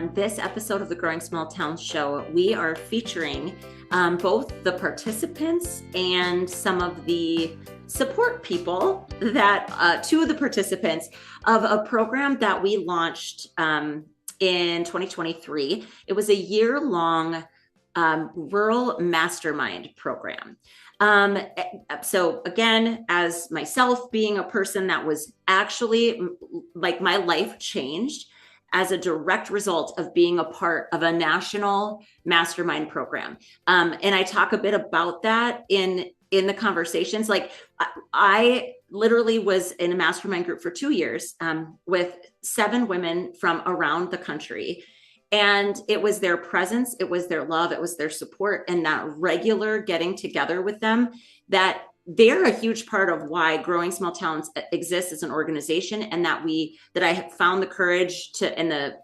on this episode of the Growing Small Town Show, we are featuring both the participants and some of the support people that, two of the participants of a program that we launched in 2023. It was a year-long Rural Mastermind program. So again, as myself being a person that was actually like my life changed as a direct result of being a part of a national mastermind program. And I talk a bit about that in the conversations. Like I literally was in a mastermind group for 2 years with 7 women from around the country. And it was their presence, it was their love, it was their support, and that regular getting together with them, that they're a huge part of why Growing Small Towns exists as an organization, and that I have found the courage to, and the,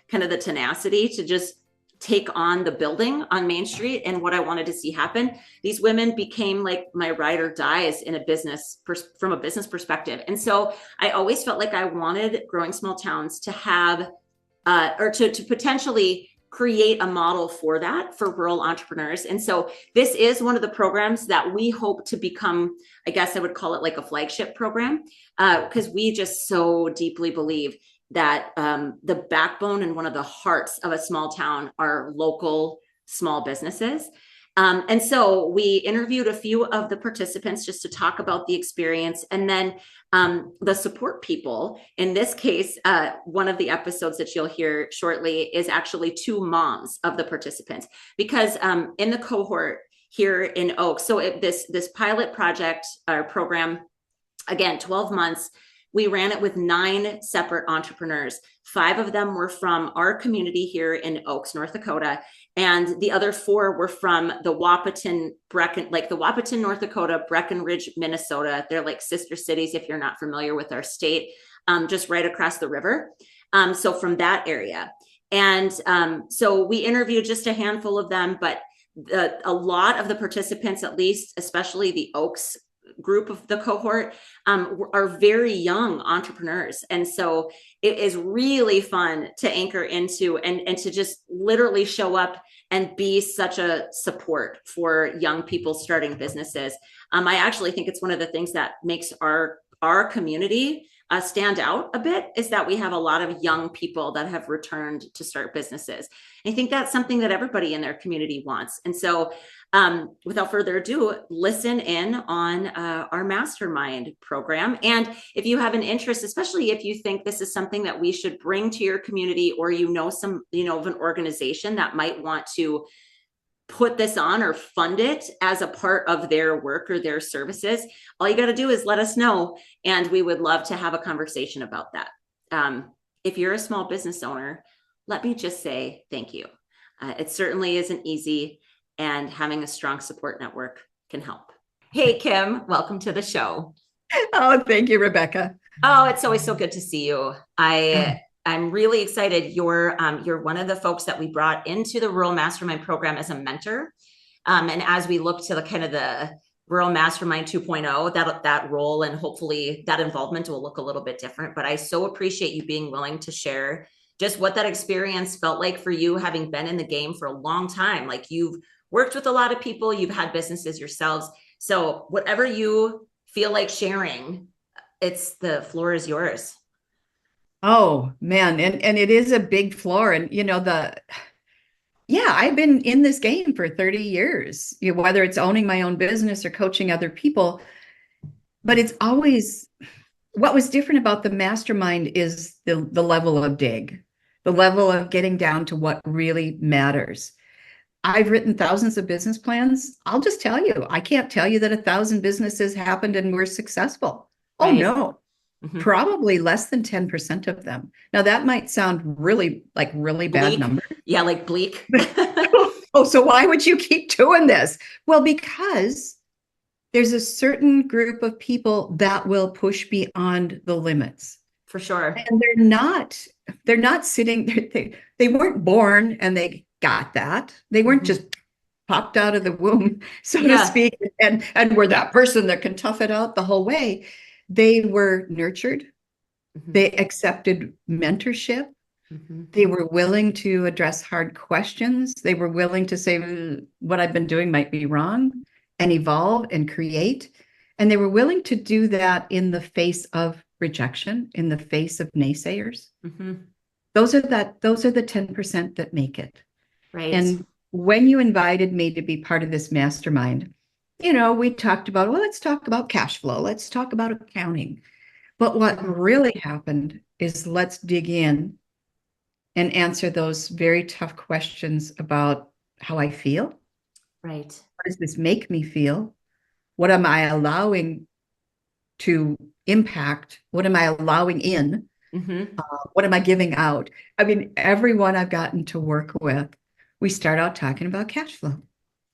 kind of the tenacity to just take on the building on Main Street and what I wanted to see happen. These women became like my ride or dies in a business, from a business perspective. And so I always felt like I wanted Growing Small Towns to have or to potentially create a model for that for rural entrepreneurs. And so this is one of the programs that we hope to become, I guess I would call it like a flagship program, because we just so deeply believe that the backbone and one of the hearts of a small town are local small businesses. And so we interviewed a few of the participants just to talk about the experience, and then the support people. In this case, one of the episodes that you'll hear shortly is actually 2 moms of the participants, because in the cohort here in Oaks, so this pilot project or program, again, 12 months, we ran it with 9 separate entrepreneurs. 5 of them were from our community here in Oaks, North Dakota. And the other 4 were from the Wahpeton, North Dakota, Breckenridge, Minnesota. They're like sister cities, if you're not familiar with our state, just right across the river. So from that area. And so we interviewed just a handful of them, but a lot of the participants, at least, especially the Oaks group of the cohort, are very young entrepreneurs. And so it is really fun to anchor into and to just literally show up and be such a support for young people starting businesses. I actually think it's one of the things that makes our community stand out a bit, is that we have a lot of young people that have returned to start businesses. I think that's something that everybody in their community wants. And so without further ado, listen in on our mastermind program. And if you have an interest, especially if you think this is something that we should bring to your community, or some, of an organization that might want to put this on or fund it as a part of their work or their services, all you got to do is let us know. And we would love to have a conversation about that. If you're a small business owner, let me just say thank you. It certainly isn't easy, and having a strong support network can help. Hey, Kim, welcome to the show. Oh, thank you, Rebecca. Oh, it's always so good to see you. I'm really excited. You're one of the folks that we brought into the Rural Mastermind program as a mentor. And as we look to the Rural Mastermind 2.0, that role and hopefully that involvement will look a little bit different. But I so appreciate you being willing to share just what that experience felt like for you, having been in the game for a long time. Like, you've worked with a lot of people, you've had businesses yourselves. So whatever you feel like sharing, the floor is yours. Oh, man. And it is a big floor. And, I've been in this game for 30 years, whether it's owning my own business or coaching other people. But it's always, what was different about the mastermind is the level of dig, the level of getting down to what really matters. I've written thousands of business plans. I'll just tell you, I can't tell you that 1,000 businesses happened and were successful. Oh, right. No. Mm-hmm. Probably less than 10% of them. Now that might sound really bad number. Yeah, like bleak. Oh, so why would you keep doing this? Well, because there's a certain group of people that will push beyond the limits. For sure. And they're not sitting, they weren't born and they got that. They weren't just popped out of the womb, so to speak, and were that person that can tough it out the whole way. They were nurtured. They accepted mentorship. Mhm. They were willing to address hard questions. They were willing to say what I've been doing might be wrong and evolve and create. And they were willing to do that in the face of rejection, in the face of naysayers. Mhm. Those are the 10% that make it. Right. And when you invited me to be part of this mastermind, we talked about, well, let's talk about cash flow. Let's talk about accounting. But what really happened is let's dig in and answer those very tough questions about how I feel. Right. What does this make me feel? What am I allowing to impact? What am I allowing in? Mhm. What am I giving out? I mean, everyone I've gotten to work with, we start out talking about cash flow.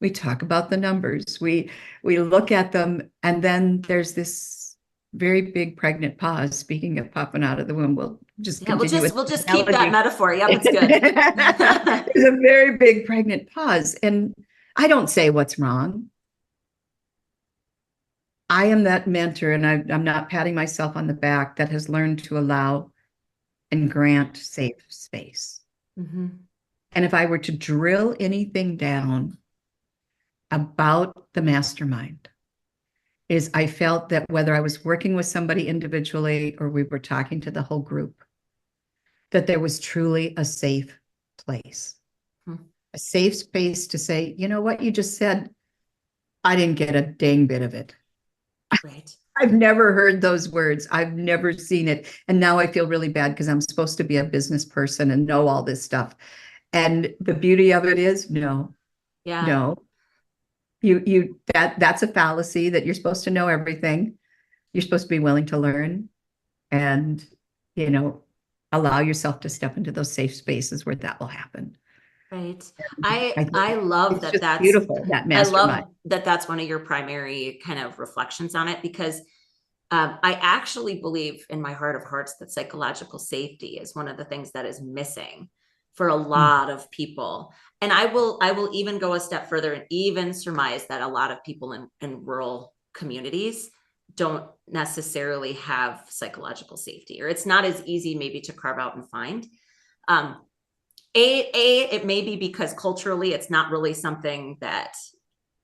We talk about the numbers. We look at them, and then there's this very big pregnant pause. Speaking of popping out of the womb, we'll just Yeah, we'll continue just with we'll the just keep that analogy. metaphor. Yep, it's good. There's a very big pregnant pause, and I don't say what's wrong. I am that mentor, and I'm not patting myself on the back, that has learned to allow and grant safe space. Mhm. And if I were to drill anything down about the mastermind, is I felt that whether I was working with somebody individually or we were talking to the whole group, that there was truly a safe place, Mhm. a safe space to say, you know what you just said, I didn't get a dang bit of it. Right. I've never heard those words. I've never seen it. And now I feel really bad because I'm supposed to be a business person and know all this stuff. And the beauty of it is, no, Yeah. no, that's a fallacy, that you're supposed to know everything. You're supposed to be willing to learn and, you know, allow yourself to step into those safe spaces where that will happen. Right. I think I love it's that just beautiful, that I mastermind. love that that's one of your primary kind of reflections on it, because I actually believe in my heart of hearts that psychological safety is one of the things that is missing for a Mm. lot of people. And I will even go a step further and even surmise that a lot of people in rural communities don't necessarily have psychological safety, or it's not as easy maybe to carve out and find. Um, it may be because culturally it's not really something that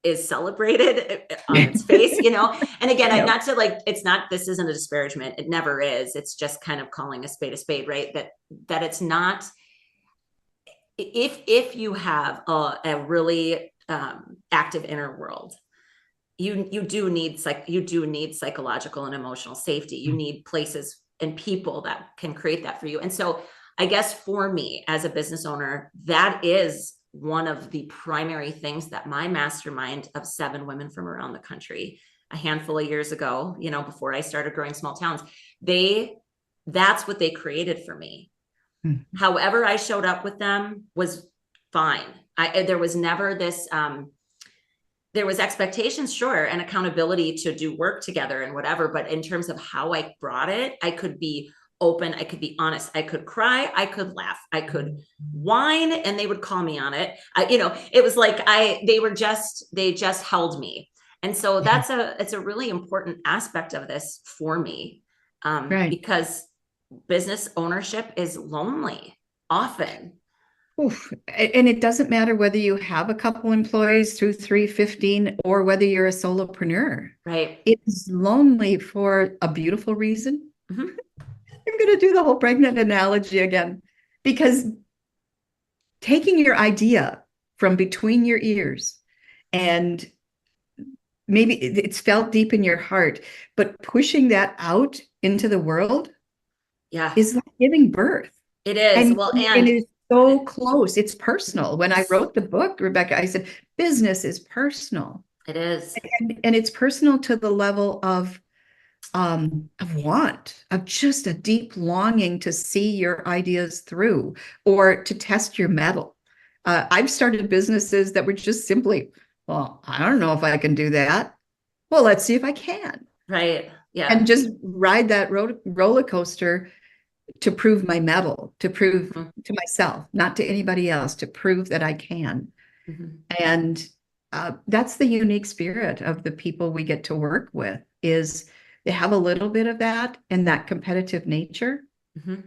is celebrated on its face, you know. And again, I No. not to like, it's not, this isn't a disparagement, it never is, it's just kind of calling a spade, right? That it's not, if you have a really active inner world, you do need psychological and emotional safety. You need places and people that can create that for you. And so I guess for me as a business owner, that is one of the primary things that my mastermind of 7 women from around the country, a handful of years ago, you know, before I started growing small towns, that's what they created for me. Mhm. However I showed up with them was fine. There was never this there was expectations, sure, and accountability to do work together and whatever. But in terms of how I brought it, I could be open, I could be honest, I could cry, I could laugh, I could whine, and they would call me on it. You know, it was like they just held me. And so Yeah. it's a really important aspect of this for me, Right. because business ownership is lonely often. Oof. And it doesn't matter whether you have a couple employees, 2, 3, 15, or whether you're a solopreneur. Right. It's lonely for a beautiful reason. Mhm. I'm going to do the whole pregnant analogy again, because taking your idea from between your ears, and maybe it's felt deep in your heart, but pushing that out into the world Yeah, is like giving birth. it is. And Well, it and is so close. It's personal. When I wrote the book, Rebecca, I said, business is personal. it is. And it's personal to the level of want, of just a deep longing to see your ideas through or to test your mettle. I've started businesses that were just simply, well, I don't know if I can do that. Well, let's see if I can. Right. Yeah. And just ride that roller coaster to prove my mettle, to prove Mhm. to myself, not to anybody else, to prove that I can. Mhm. And that's the unique spirit of the people we get to work with, is they have a little bit of that and that competitive nature. Mhm.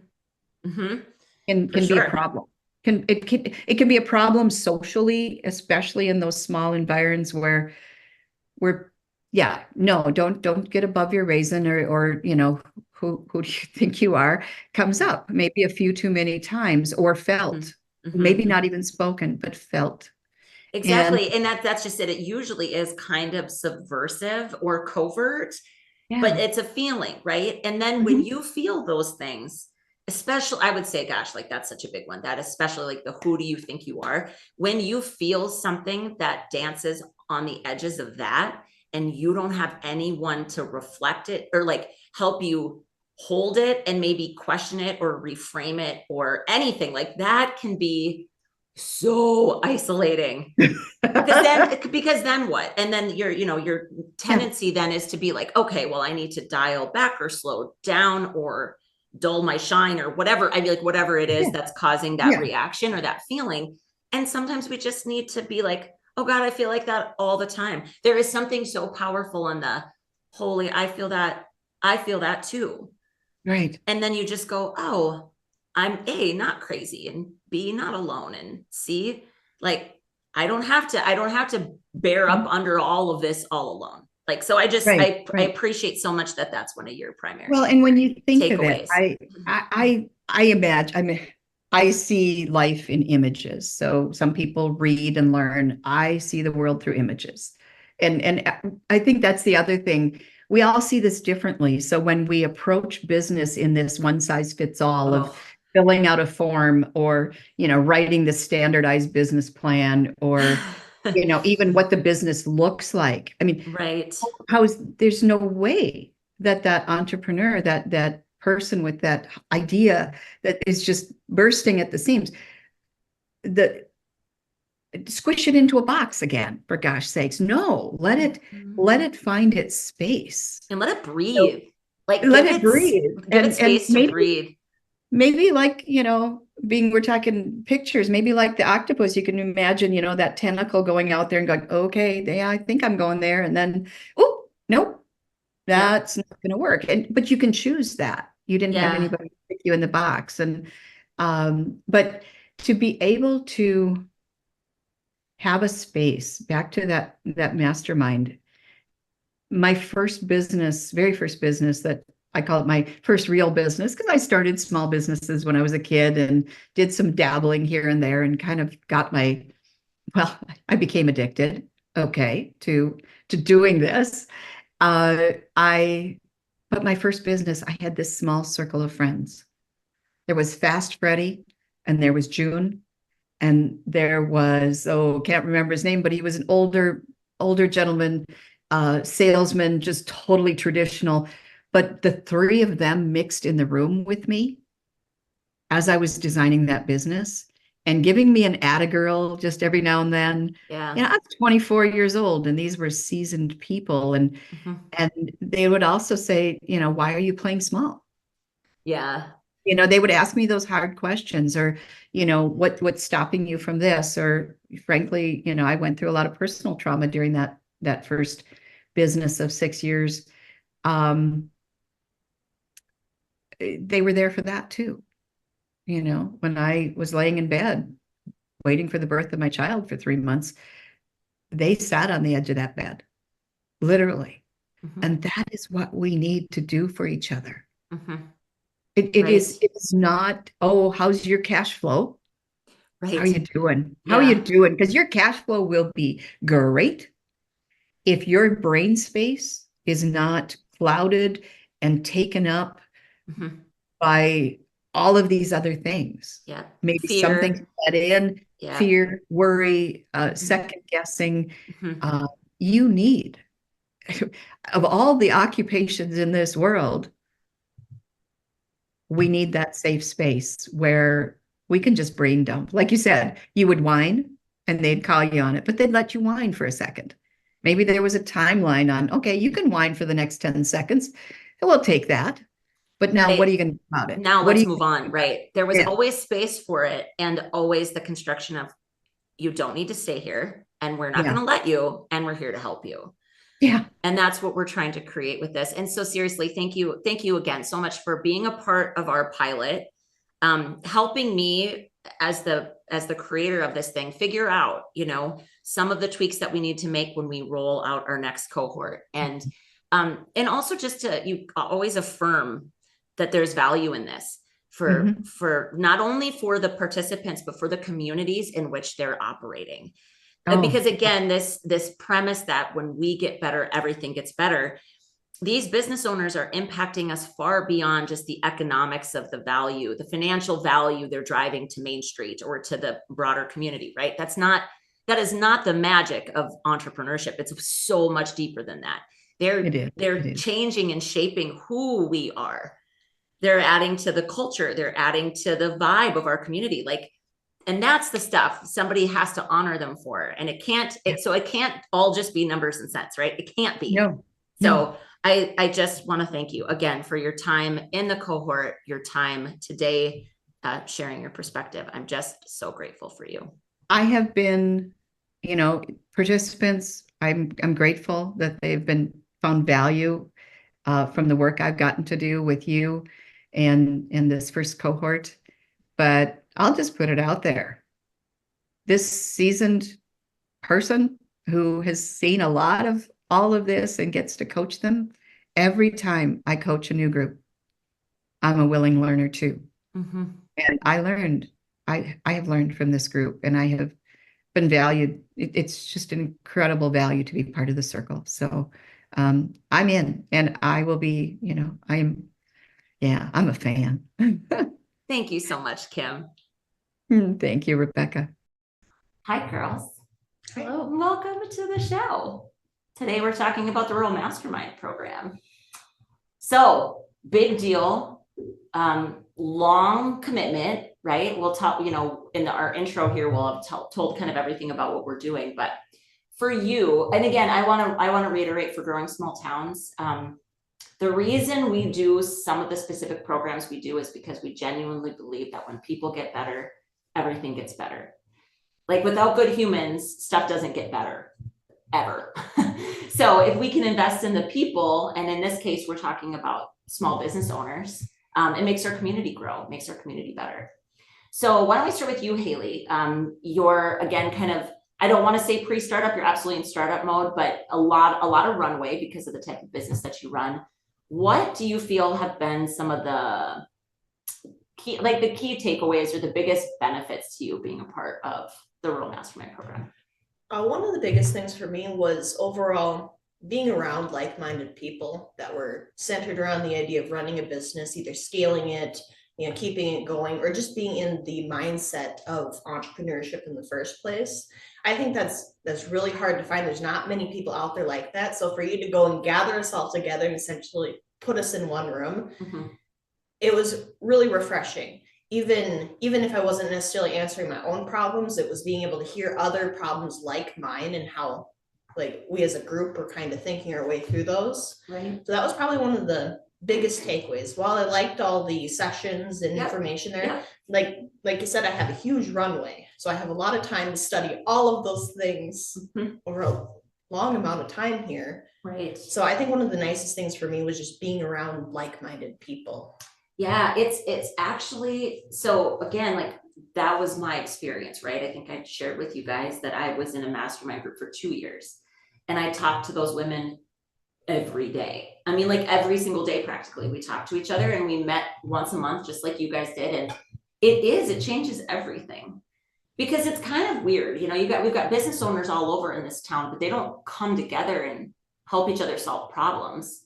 Mhm. For can be a sure. problem. It can be a problem socially, especially in those small environs where we're yeah, no, don't get above your raisin or who do you think you are comes Yeah. up maybe a few too many times or Mhm. felt, maybe Mhm. not even spoken, but felt. And Exactly. And that's just it. It usually is kind of subversive or covert, but yeah. it's a feeling, right? And then when Mhm. you feel those things, especially, I would say, gosh, like that's such a big one. That especially like the who do you think you are? When you feel something that dances on the edges of that, and you don't have anyone to reflect it or like help you hold it and maybe question it or reframe it or anything like that can be so isolating because then what? And then your Yeah, tendency then is to be like, okay, well, I need to dial back or slow down or dull my shine or whatever. I mean, like whatever it is yeah, that's causing that yeah, reaction or that feeling. And sometimes we just need to be like, oh God, I feel like that all the time. There is something so powerful in the holy, I feel that too. right. And then you just go, oh, I'm A, not crazy, and B, not alone, and C, like I don't have to bear up Mhm. under all of this all alone. Like, so I just Right, I right. appreciate so much that that's one of your Well, primary and when you think of it, takeaways. I imagine, I mean, I see life in images. So some people read and learn. I see the world through images. And I think that's the other thing. We all see this differently. So when we approach business in this one size fits all of Oh, filling out a form or, writing the standardized business plan or, even what the business looks like. I mean, right. there's no way that entrepreneur, that person with that idea that is just bursting at the seams, that squish it into a box again, for gosh sakes. No, Mhm. let it find its space. And let it So breathe. Like let it breathe. give it And space to breathe. maybe like, being, we're talking pictures, maybe like the octopus, you can imagine, that tentacle going out there and going, okay, yeah, I think I'm going there. And then, oh, nope, Yep. that's not going to work. But you can choose that. You didn't have Yeah. anybody pick you in the box. But to be able to have a space back to that mastermind, my first business, very first business that I call it my first real business, because I started small businesses when I was a kid and did some dabbling here and there and kind of got well, I became addicted, okay, to doing this. I But my first business, I had this small circle of friends. There was Fast Freddy, and there was June, and there was, oh, can't remember his name, but he was an older gentleman, salesman, just totally traditional. But the three of them mixed in the room with me as I was designing that business and giving me an atta girl just every now and then. Yeah. I was 24 years old, and these were seasoned people, Mhm. and they would also say, why are you playing small? Yeah. They would ask me those hard questions, or, what's stopping you from this? Or frankly, I went through a lot of personal trauma during that first business of 6 years. Um, they were there for that too. When I was laying in bed waiting for the birth of my child for 3 months, they sat on the edge of that bed, literally. Mhm. And that is what we need to do for each other. Mhm. It Right. is not, oh, how's your cash flow? How are Right. you doing? How are you Yeah. doing? Because your cash flow will be great if your brain space is not clouded and taken up Mhm. by all of these other things. Yeah. Maybe something Fear. set in, Yeah. fear, worry, Mhm. second guessing. Mhm. Uh, you need, of all the occupations in this world, we need that safe space where we can just brain dump. Like you said, you would whine and they'd call you on it, but they'd let you whine for a second. Maybe there was a timeline on, okay, you can whine for the next 10 seconds. We'll take that. But now what are Right. you going to do about it? Now What are let's you move going to do on. about Right. There was it? always space for it and always the construction of you don't need to stay here and we're not Yeah. going to let you and we're here to help you. Yeah. And that's what we're trying to create with this. And so seriously, thank you. Thank you again so much for being a part of our pilot. helping me as the creator of this thing figure out, some of the tweaks that we need to make when we roll out our next cohort. And also just you always affirm that there's value in this for not only for the participants, but for the communities in which they're operating. Because again, this premise that when we get better, everything gets better. These business owners are impacting us far beyond just the economics of the value, the financial value they're driving to Main Street or to the broader community, right? That is not the magic of entrepreneurship. It's so much deeper than that. They're changing and shaping who we are. They're adding to the culture. They're adding to the vibe of our community. And that's the stuff somebody has to honor them for. And it can't all just be numbers and cents, right? It can't be. No. So I just want to thank you again for your time in the cohort, your time today, sharing your perspective. I'm just so grateful for you. I have been, participants, I'm grateful that they've found value from the work I've gotten to do with you and in this first cohort. But I'll just put it out there. This seasoned person who has seen a lot of all of this and gets to coach them, every time I coach a new group, I'm a willing learner too. Mm-hmm. And I have learned from this group, and I have been valued. It's just an incredible value to be part of the circle. So I'm in, and I will be, I'm a fan. Thank you so much, Kim. Thank you, Rebecca. Hi, girls. Hello. Welcome to the show. Today we're talking about the Rural Mastermind program. So big deal, long commitment, right? We'll talk, in our intro here, we'll have told kind of everything about what we're doing. But for you, and again, I want to reiterate for Growing Small Towns, the reason we do some of the specific programs we do is because we genuinely believe that when people get better, everything gets better. Without good humans, stuff doesn't get better ever. So if we can invest in the people, and in this case, we're talking about small business owners, it makes our community grow, it makes our community better. So why don't we start with you, Haley? You're again, kind of, I don't want to say pre-startup, you're absolutely in startup mode, but a lot of runway because of the type of business that you run. What do you feel have been some of the key takeaways or the biggest benefits to you being a part of the Rural Mastermind program? One of the biggest things for me was overall being around like-minded people that were centered around the idea of running a business, either scaling it, keeping it going, or just being in the mindset of entrepreneurship in the first place. I think that's really hard to find. There's not many people out there like that. So for you to go and gather us all together and essentially put us in one room, it was really refreshing. Even if I wasn't necessarily answering my own problems, it was being able to hear other problems like mine and how we as a group were kind of thinking our way through those. Right. So that was probably one of the biggest takeaways. While I liked all the sessions and information there, like you said, I have a huge runway. So I have a lot of time to study all of those things over a long amount of time here. Right. So I think one of the nicest things for me was just being around like-minded people. Yeah, it's actually, so again, that was my experience, right? I think I shared with you guys that I was in a mastermind group for 2 years, and I talked to those women every day. I mean, every single day, practically, we talked to each other, and we met once a month, just like you guys did. And it changes everything, because it's kind of weird. We've got business owners all over in this town, but they don't come together and help each other solve problems.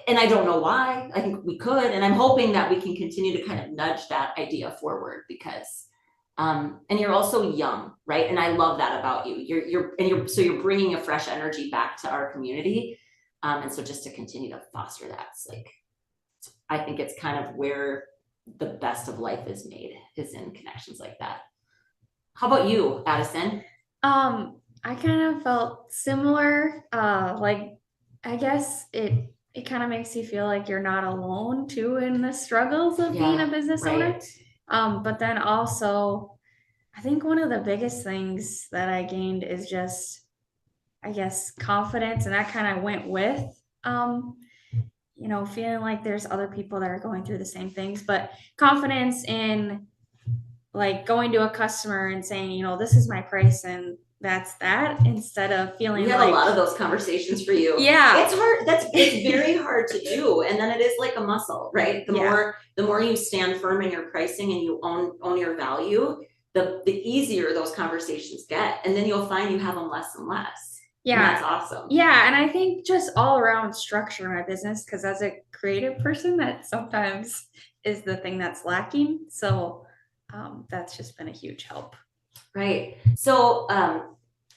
And I don't know why. I think we could, and I'm hoping that we can continue to kind of nudge that idea forward, because and you're also young, right? And I love that about you. You're bringing a fresh energy back to our community, and so just to continue to foster that, I think it's kind of where the best of life is made, is in connections like that. How about you, Addison? I kind of felt similar. I guess it kind of makes you feel like you're not alone too in the struggles of being a business owner. But then also, I think one of the biggest things that I gained is just, I guess, confidence, and that kind of went with you know, feeling like there's other people that are going through the same things, but confidence in like going to a customer and saying, you know, this is my price and that's that, instead of feeling We had like a lot of those conversations for you. Yeah. It's hard. It's very hard to do. And then it is like a muscle, right? The more you stand firm in your pricing and you own your value, the easier those conversations get. And then you'll find you have them less and less. Yeah. And that's awesome. Yeah. And I think just all around structure in my business, because as a creative person, that sometimes is the thing that's lacking. So that's just been a huge help. Right. So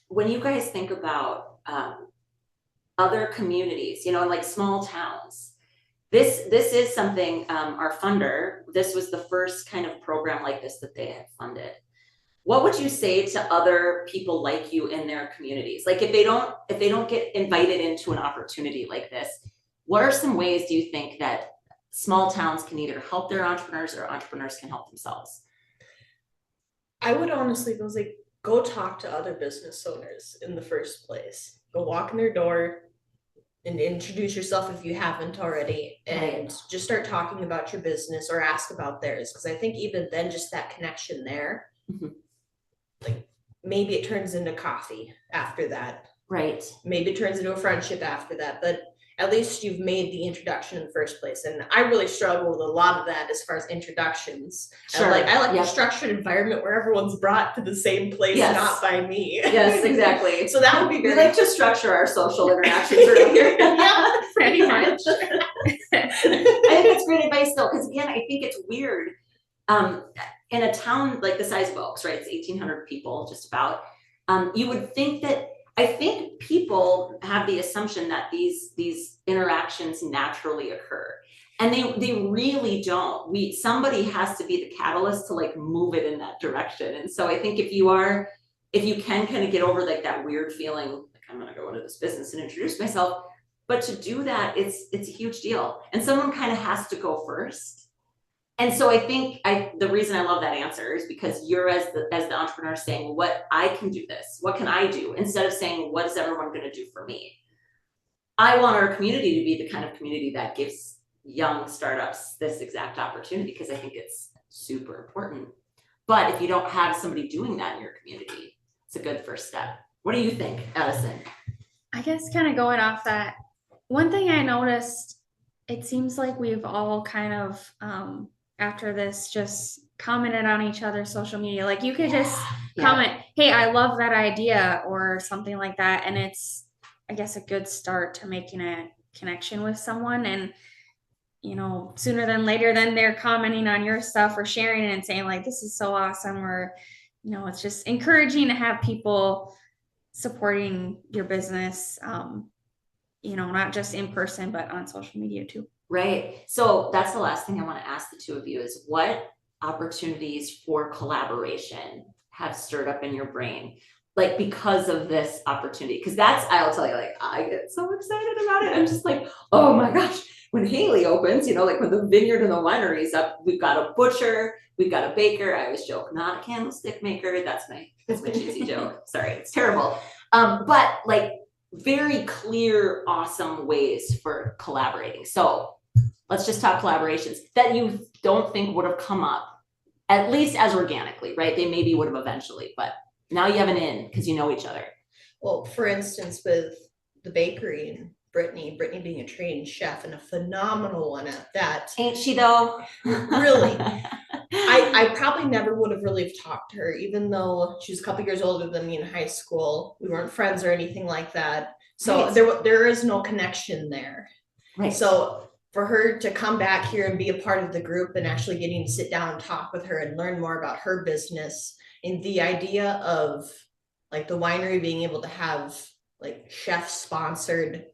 when you guys think about other communities, you know, like small towns, this is something, our funder, this was the first kind of program like this that they had funded. What would you say to other people like you in their communities? Like if they don't get invited into an opportunity like this, what are some ways do you think that small towns can either help their entrepreneurs or entrepreneurs can help themselves? I would honestly go talk to other business owners in the first place. Go walk in their door and introduce yourself if you haven't already, and just start talking about your business or ask about theirs. Because I think even then, just that connection there, like maybe it turns into coffee after that. Right. Maybe it turns into a friendship after that, but at least you've made the introduction in the first place. And I really struggle with a lot of that as far as introductions. Sure. I like the structured environment where everyone's brought to the same place, not by me. Yes, exactly. So that would be We very like to structure our social interactions around here. Yeah, Pretty much. I think that's great advice though, because again, I think it's weird. In a town like the size of Oaks, right? It's 1,800 people, just about. You would think that, I think people have the assumption that these interactions naturally occur, and they really don't. Somebody has to be the catalyst to like move it in that direction. And so I think if you can kind of get over like that weird feeling, like I'm gonna go into this business and introduce myself, but to do that, it's a huge deal, and someone kind of has to go first. And so I think the reason I love that answer is because you're as the entrepreneur saying, what I can do this, what can I do? Instead of saying, what is everyone going to do for me? I want our community to be the kind of community that gives young startups this exact opportunity, because I think it's super important. But if you don't have somebody doing that in your community, it's a good first step. What do you think, Addison? I guess kind of going off that, one thing I noticed, it seems like we've all kind of, after this, just commented on each other's social media. Like you could just comment, hey, I love that idea or something like that. And it's, I guess, a good start to making a connection with someone. And, you know, sooner than later, then they're commenting on your stuff or sharing it and saying like, this is so awesome. Or, you know, it's just encouraging to have people supporting your business, you know, not just in person, but on social media too. Right. So that's the last thing I want to ask the two of you is, what opportunities for collaboration have stirred up in your brain, like because of this opportunity? Because I'll tell you, like, I get so excited about it. I'm just like, oh my gosh, when Haley opens, you know, like when the vineyard and the winery is up, we've got a butcher, we've got a baker. I always joke, not a candlestick maker. That's my cheesy joke. Sorry, it's terrible. But like very clear, awesome ways for collaborating. So let's just talk collaborations that you don't think would have come up, at least as organically, right? They maybe would have eventually, but now you have an in because you know each other. Well, for instance, with the bakery and Brittany being a trained chef and a phenomenal one at that. Ain't she though? Really. I probably never would have really talked to her, even though she was a couple years older than me in high school. We weren't friends or anything like that. So there is no connection there. Right. So for her to come back here and be a part of the group and actually getting to sit down and talk with her and learn more about her business, and the idea of like the winery being able to have like chef sponsored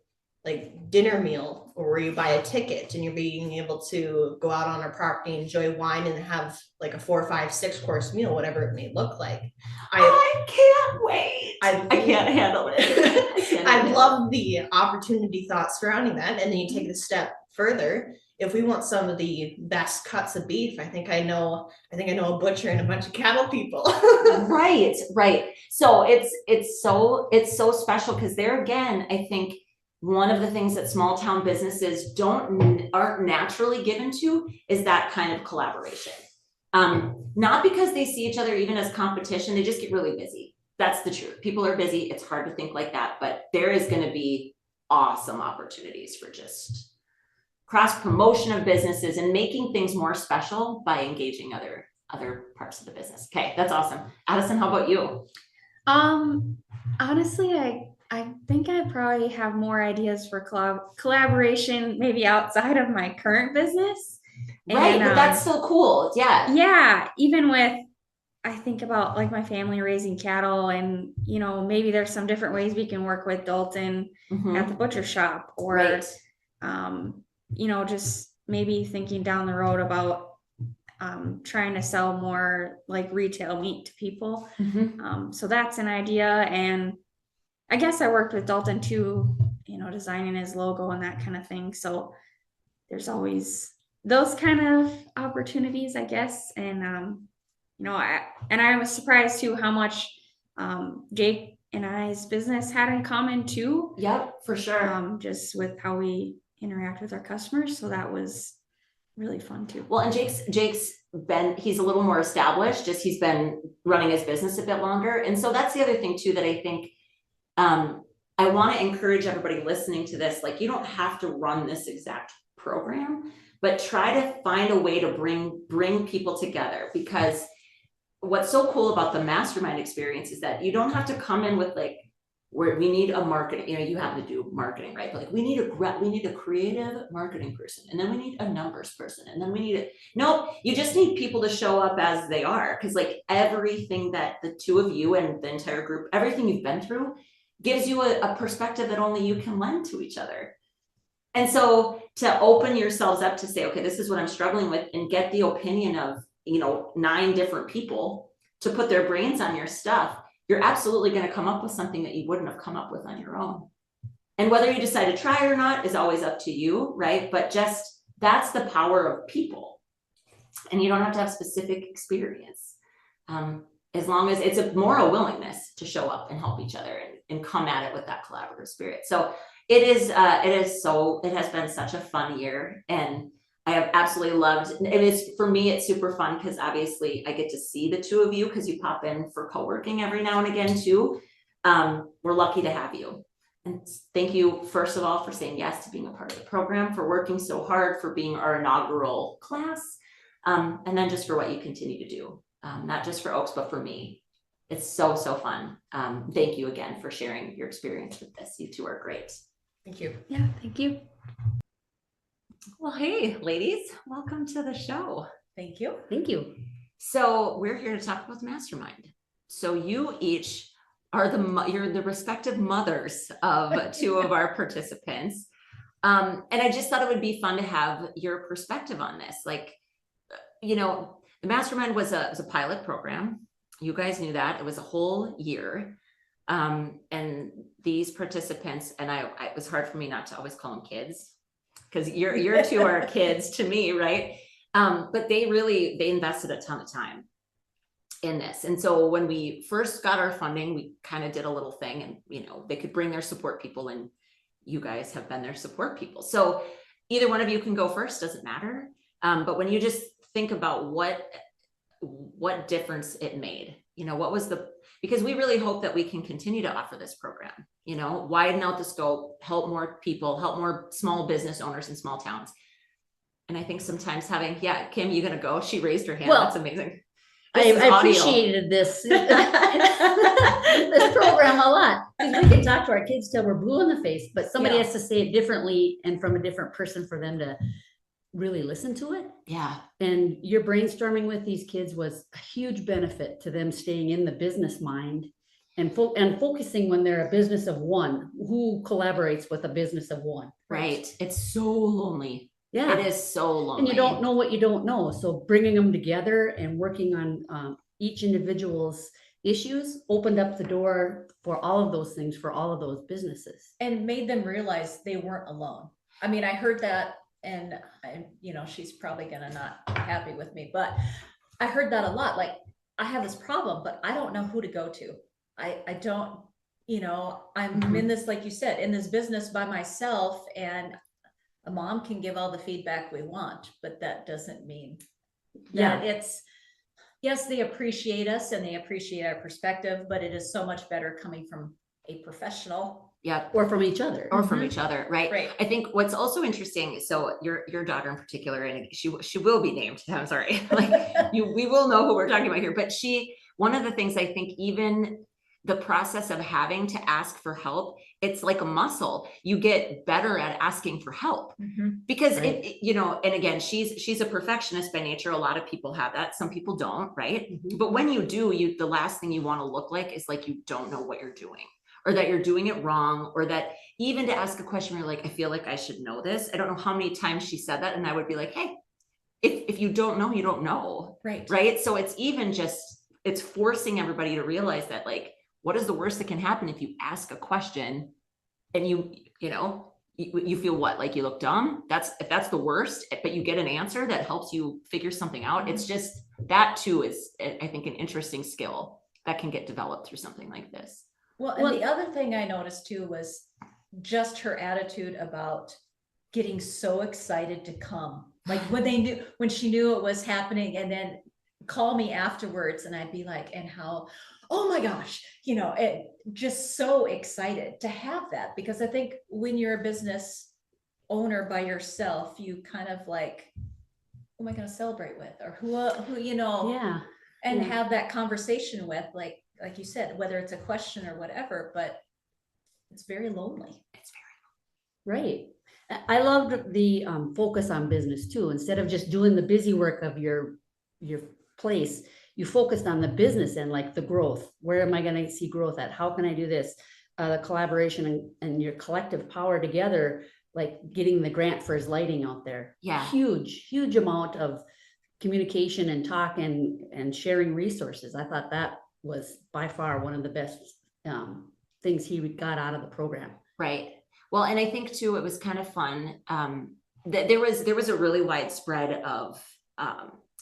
like dinner meal where you buy a ticket and you're being able to go out on our property, enjoy wine and have like a 4, 5, 6 course meal, whatever it may look like. I can't wait. I can't handle it. I love the opportunity thought surrounding that. And then you take it a step further. If we want some of the best cuts of beef, I think I know a butcher and a bunch of cattle people. Right. So it's so special because there again, I think one of the things that small town businesses aren't naturally given to is that kind of collaboration. Not because they see each other even as competition, they just get really busy. That's the truth. People are busy. It's hard to think like that, but there is going to be awesome opportunities for just cross promotion of businesses and making things more special by engaging other parts of the business. Okay, that's awesome. Addison, how about you? Honestly, I think I probably have more ideas for collaboration, maybe outside of my current business. Right, but that's so cool. Yeah. Yeah, even with, I think about like my family raising cattle, and maybe there's some different ways we can work with Dalton at the butcher shop, or just maybe thinking down the road about trying to sell more like retail meat to people. So that's an idea. And I guess I worked with Dalton too, designing his logo and that kind of thing. So there's always those kind of opportunities, I guess. And, I was surprised too how much Jake and I's business had in common too. Yep, for sure. Just with how we interact with our customers. So that was really fun too. Well, and he's a little more established, just he's been running his business a bit longer. And so that's the other thing too, that I think I want to encourage everybody listening to this, like, you don't have to run this exact program, but try to find a way to bring people together, because what's so cool about the mastermind experience is that you don't have to come in with like, where we need a marketing, you have to do marketing, right? But like, we need a creative marketing person, and then we need a numbers person, and then we need nope, you just need people to show up as they are. Cause like everything that the two of you and the entire group, everything you've been through gives you a perspective that only you can lend to each other. And so to open yourselves up to say, okay, this is what I'm struggling with, and get the opinion of, 9 different people to put their brains on your stuff, you're absolutely going to come up with something that you wouldn't have come up with on your own. And whether you decide to try or not is always up to you, right? But just, that's the power of people. And you don't have to have specific experience. As long as it's a willingness to show up and help each other and come at it with that collaborative spirit. So it has been such a fun year, and I have absolutely loved it. Is, for me, it's super fun because obviously I get to see the two of you, because you pop in for co-working every now and again too. We're lucky to have you. And thank you, first of all, for saying yes to being a part of the program, for working so hard, for being our inaugural class, and then just for what you continue to do, not just for Oaks, but for me. It's so fun. Thank you again for sharing your experience with this. You two are great. Thank you. Yeah, thank you. Well, hey, ladies, welcome to the show. Thank you. Thank you. So we're here to talk about Mastermind. So you each are you're the respective mothers of 2 of our participants. And I just thought it would be fun to have your perspective on this. Like, the Mastermind was a pilot program. You guys knew that. It was a whole year. And these participants, and it was hard for me not to always call them kids, because your 2 are kids to me, right? But they invested a ton of time in this. And so when we first got our funding, we kind of did a little thing, and they could bring their support people, and you guys have been their support people. So either one of you can go first, doesn't matter. But when you just think about what difference it made, what was because we really hope that we can continue to offer this program, widen out the scope, help more people, help more small business owners in small towns. And I think sometimes Kim, you gonna go? She raised her hand. Well, that's amazing. I appreciated this this program a lot, because we can talk to our kids till we're blue in the face, but somebody has to say it differently and from a different person for them to really listen to it. Yeah. And your brainstorming with these kids was a huge benefit to them staying in the business mind and focusing when they're a business of one. Who collaborates with a business of one? Right. It's so lonely. Yeah. It is so lonely. And you don't know what you don't know. So bringing them together and working on each individual's issues opened up the door for all of those things, for all of those businesses. And made them realize they weren't alone. I mean, I heard that, and she's probably gonna not be happy with me, but I heard that a lot. Like, I have this problem, but I don't know who to go to. I don't, I'm in this, like you said, in this business by myself, and a mom can give all the feedback we want, but that doesn't mean that it's, yes, they appreciate us and they appreciate our perspective, but it is so much better coming from a professional. Yeah. Or from each other. Or from each other. Right. Right. I think what's also interesting, so your daughter in particular, and she will be named, I'm sorry, like we will know who we're talking about here, but one of the things I think, even the process of having to ask for help, it's like a muscle. You get better at asking for help because and again, she's a perfectionist by nature. A lot of people have that. Some people don't, right? But when you do, the last thing you want to look like is like you don't know what you're doing, or that you're doing it wrong, or that even to ask a question where you're like, I feel like I should know this. I don't know how many times she said that. And I would be like, hey, if you don't know, you don't know. Right. So it's even it's forcing everybody to realize that, like, what is the worst that can happen if you ask a question and you feel what, like you look dumb? If that's the worst, but you get an answer that helps you figure something out. It's just, that too is, I think, an interesting skill that can get developed through something like this. Well, and the other thing I noticed too was just her attitude about getting so excited to come. Like when she knew it was happening, and then call me afterwards, and I'd be like, and how, oh my gosh, just so excited to have that. Because I think when you're a business owner by yourself, you kind of like, who am I going to celebrate with, or who have that conversation with, like you said, whether it's a question or whatever, but it's very lonely. Right. I loved the focus on business too. Instead of just doing the busy work of your place, you focused on the business and like the growth. Where am I going to see growth at? How can I do this? The collaboration and your collective power together, like getting the grant for his lighting out there. Yeah. Huge amount of communication and talk and sharing resources. I thought that was by far one of the best things he got out of the program. Right. Well, and I think too, it was kind of fun that there was a really wide spread of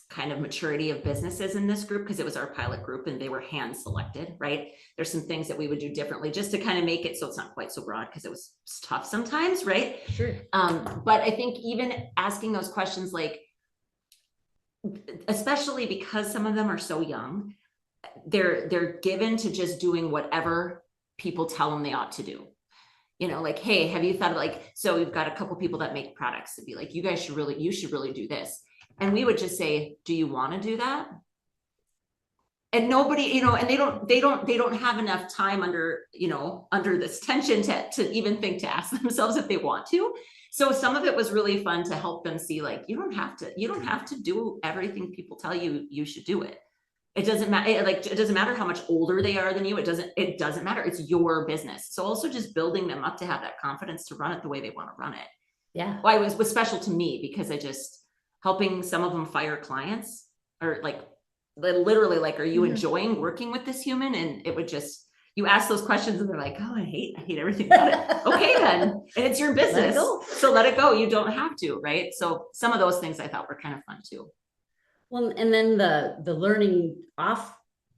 kind of maturity of businesses in this group, because it was our pilot group and they were hand selected, right? There's some things that we would do differently just to kind of make it so it's not quite so broad, because it was tough sometimes, right? Sure. But I think even asking those questions, like, especially because some of them are so young, they're given to just doing whatever people tell them they ought to do. Like, hey, have you thought of, like, so we've got a couple people that make products to be like, you should really do this. And we would just say, do you want to do that? And nobody, and they don't have enough time under this tension to even think to ask themselves if they want to. So some of it was really fun to help them see, like, you don't have to do everything people tell you should do it. It doesn't matter. It doesn't matter how much older they are than you. It doesn't matter. It's your business. So also just building them up to have that confidence to run it the way they want to run it. Yeah. Well, it was special to me because helping some of them fire clients, or like literally, like, are you enjoying working with this human? And it would just, you ask those questions and they're like, oh, I hate everything about it. Okay, then. And it's your business. So let it go. You don't have to, right? So some of those things I thought were kind of fun too. Well, and then the learning off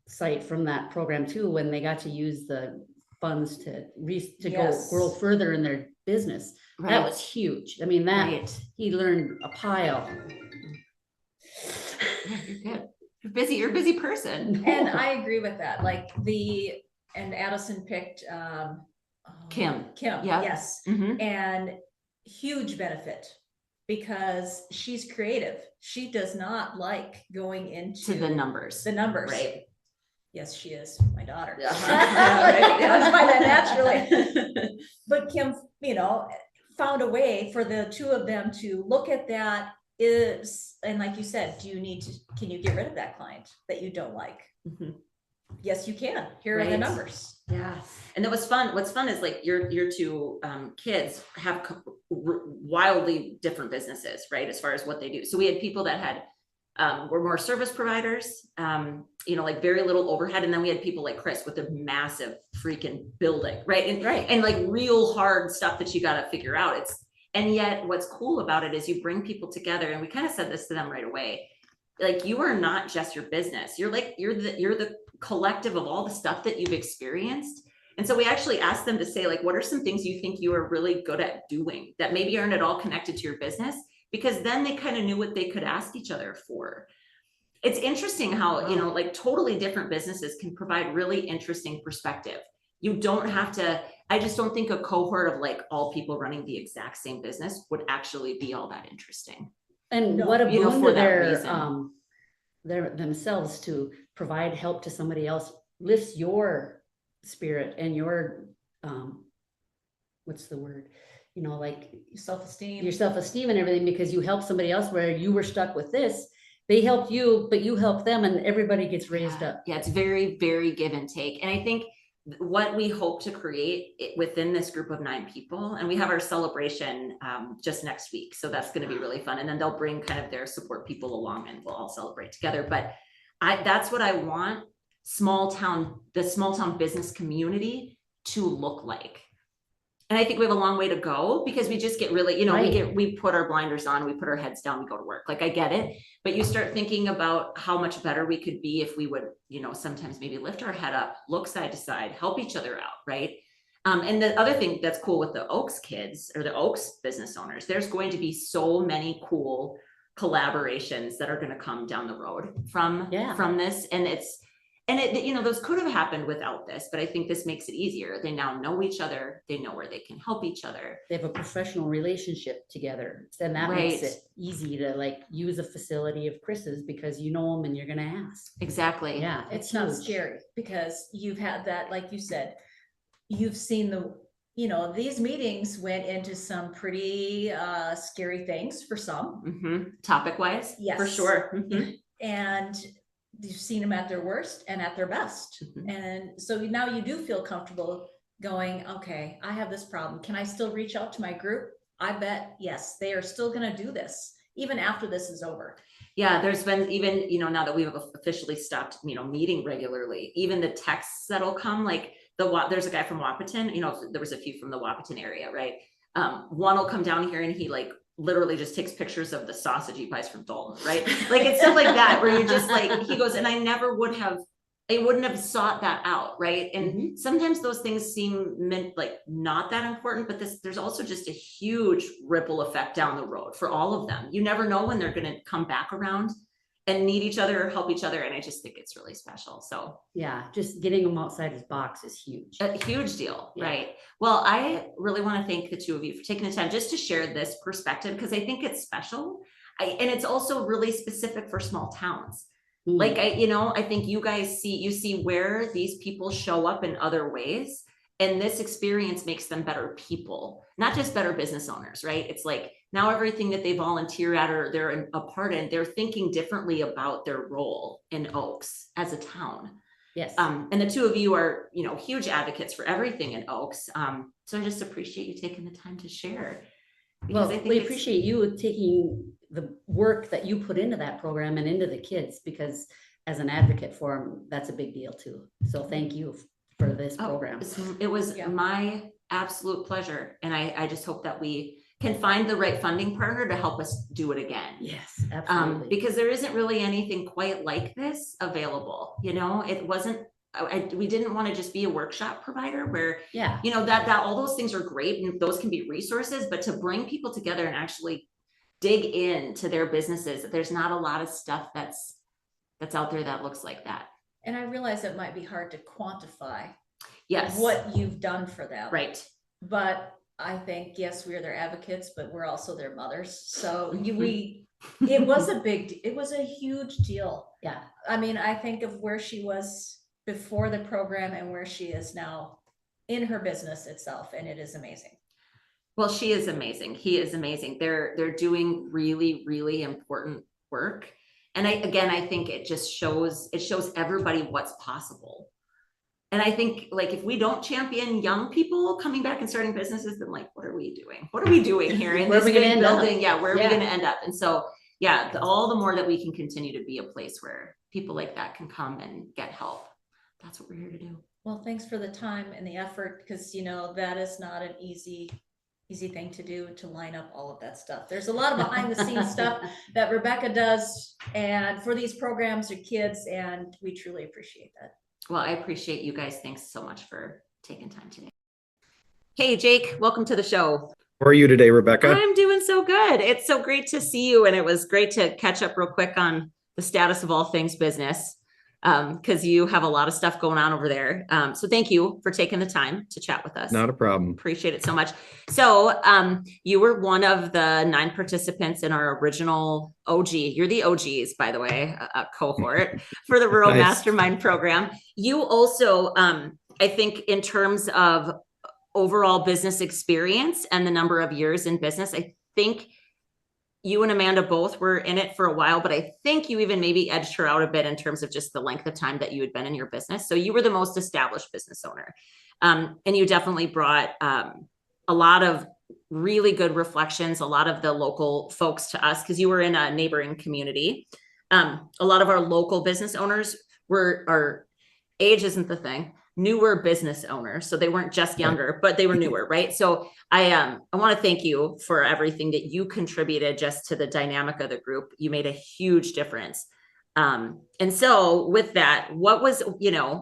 site from that program too, when they got to use the funds to go grow further in their business. Right. That was huge. I mean, he learned a pile. Yeah, you're good. You're a busy person. And I agree with that. Like and Addison picked Kim. Yeah. Yes. And huge benefit, because she's creative. She does not like going into the numbers. Right. Yes, she is my daughter. Yeah. I find that naturally. But Kim, found a way for the two of them to look at that and like you said, can you get rid of that client that you don't like? Yes, you can. Here are the numbers. Yeah. And that was fun. What's fun is, like, your two kids have wildly different businesses, right? As far as what they do. So we had people that were more service providers, like very little overhead. And then we had people like Chris with a massive freaking building, right? And like real hard stuff that you got to figure out. And yet what's cool about it is you bring people together, and we kind of said this to them right away. Like, you are not just your business. You're the collective of all the stuff that you've experienced. And so we actually asked them to say, like, what are some things you think you are really good at doing that maybe aren't at all connected to your business? Because then they kind of knew what they could ask each other for. It's interesting how, you know, like totally different businesses can provide really interesting perspective. You don't have to, I just don't think a cohort of like all people running the exact same business would actually be all that interesting. And No, what a you know, boon for to that their themselves to provide help to somebody else lifts your spirit and your what's the word? You know, like Self-esteem. your self-esteem and everything, because you help somebody else where you were stuck with this. They helped you, but you helped them, and everybody gets raised up. Yeah, it's very, very give and take. And I think what we hope to create within this group of 9 people, and we have our celebration just next week, so that's going to be really fun. And then they'll bring kind of their support people along, and we'll all celebrate together. But that's what I want the small town business community to look like. And I think we have a long way to go, because we just get really, you know, Right. we put our blinders on, we put our heads down, we go to work. Like, I get it, but you start thinking about how much better we could be if we would, you know, sometimes maybe lift our head up, look side to side, help each other out, right? And the other thing that's cool with the Oaks kids or the Oaks business owners, there's going to be so many cool collaborations that are going to come down the road from this. And it, you know, those could have happened without this, but I think this makes it easier. They now know each other. They know where they can help each other. They have a professional relationship together. And that makes it easy to like use a facility of Chris's because you know them and you're going to ask. Exactly. Yeah. It's not scary because you've had that, like you said, you've seen you know, these meetings went into some pretty scary things for some. Topic wise. Yes. For sure. And you've seen them at their worst and at their best. And so now you do feel comfortable going, okay, I have this problem. Can I still reach out to my group? I bet, yes, they are still going to do this even after this is over. Yeah, there's been even, you know, now that we've officially stopped, you know, meeting regularly, even the texts that'll come, like there's a guy from Wahpeton, you know, there was a few from the Wahpeton area, right? One will come down here and he like literally just takes pictures of the sausage he buys from Dalton, right? Like it's stuff like that where you're just like, he goes, and I wouldn't have sought that out, right? And sometimes those things seem meant like not that important, but there's also just a huge ripple effect down the road for all of them. You never know when they're going to come back around and need each other or help each other. And I just think it's really special. So yeah, just getting them outside his box is huge. A huge deal, right? Well, I really want to thank the two of you for taking the time just to share this perspective, because I think it's special. And it's also really specific for small towns. Like, I think you guys see where these people show up in other ways. And this experience makes them better people, not just better business owners, right? It's like now everything that they volunteer at or they're a part in, they're thinking differently about their role in Oaks as a town. Yes. And the two of you are, you know, huge advocates for everything in Oaks. So I just appreciate you taking the time to share. Well, we appreciate you taking the work that you put into that program and into the kids, because as an advocate for them, that's a big deal too. So thank you for this program. It was my absolute pleasure. And I just hope that we can find the right funding partner to help us do it again. Yes, absolutely. Because there isn't really anything quite like this available. You know, it wasn't, we didn't want to just be a workshop provider where, you know, that all those things are great and those can be resources, but to bring people together and actually dig into their businesses, there's not a lot of stuff that's out there that looks like that. And I realize it might be hard to quantify what you've done for them. Right. But I think, yes, we're their advocates, but we're also their mothers. So it was a huge deal. Yeah. I mean, I think of where she was before the program and where she is now in her business itself. And it is amazing. Well, she is amazing. He is amazing. They're doing really, really important work. And I think it just shows everybody what's possible. And I think like, if we don't champion young people coming back and starting businesses, then like, what are we doing? What are we doing here in this big building? Yeah. Where are we going to end up? And so, all the more that we can continue to be a place where people like that can come and get help. That's what we're here to do. Well, thanks for the time and the effort, because, you know, that is not an easy thing to do, to line up all of that stuff. There's a lot of behind the scenes stuff that Rebecca does and for these programs or kids, and we truly appreciate that. Well, I appreciate you guys. Thanks so much for taking taking time today. Hey, Jake, welcome to the show. How are you today, Rebecca? I'm doing so good. It's so great to see you. And it was great to catch up real quick on the status of all things business, because you have a lot of stuff going on over there. So thank you for taking the time to chat with us. Not a problem. Appreciate it so much. So you were one of the 9 participants in our original OG. You're the OGs, by the way, a cohort for the Rural Nice. Mastermind program. You also, I think in terms of overall business experience and the number of years in business, I think you and Amanda both were in it for a while, but I think you even maybe edged her out a bit in terms of just the length of time that you had been in your business. So you were the most established business owner. And you definitely brought a lot of really good reflections, a lot of the local folks to us, because you were in a neighboring community. A lot of our local business owners our age isn't the thing. Newer business owners. So they weren't just younger, but they were newer, right? So I want to thank you for everything that you contributed just to the dynamic of the group. You made a huge difference. And so with that, what was,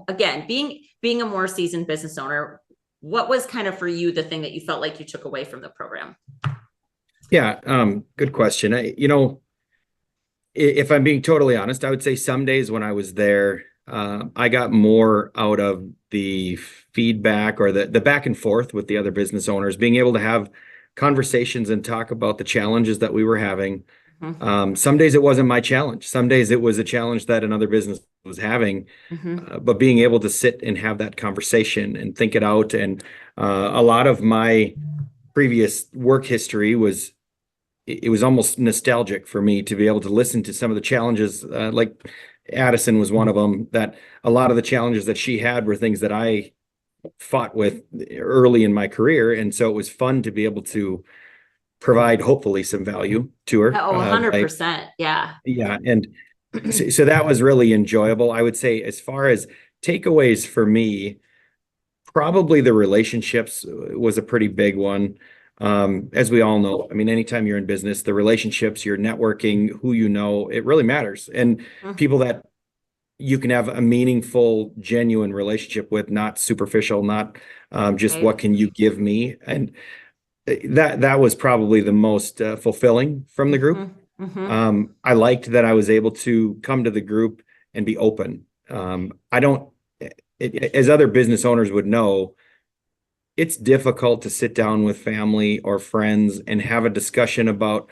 again, being a more seasoned business owner, what was kind of for you the thing that you felt like you took away from the program? Yeah, good question. If I'm being totally honest, I would say some days when I was there, I got more out of the feedback or the back and forth with the other business owners, being able to have conversations and talk about the challenges that we were having. Mm-hmm. Some days it wasn't my challenge. Some days it was a challenge that another business was having, but being able to sit and have that conversation and think it out. And a lot of my previous work history it was almost nostalgic for me to be able to listen to some of the challenges, like Addison was one of them, that a lot of the challenges that she had were things that I fought with early in my career. And so it was fun to be able to provide hopefully some value to her. Oh, 100%. Yeah. Yeah. And so that was really enjoyable. I would say as far as takeaways for me, probably the relationships was a pretty big one. As we all know, I mean, anytime you're in business, the relationships, your networking, who you know, it really matters. And people that you can have a meaningful, genuine relationship with, not superficial, not just Right. what can you give me? And that was probably the most fulfilling from the group. I liked that I was able to come to the group and be open. As other business owners would know, it's difficult to sit down with family or friends and have a discussion about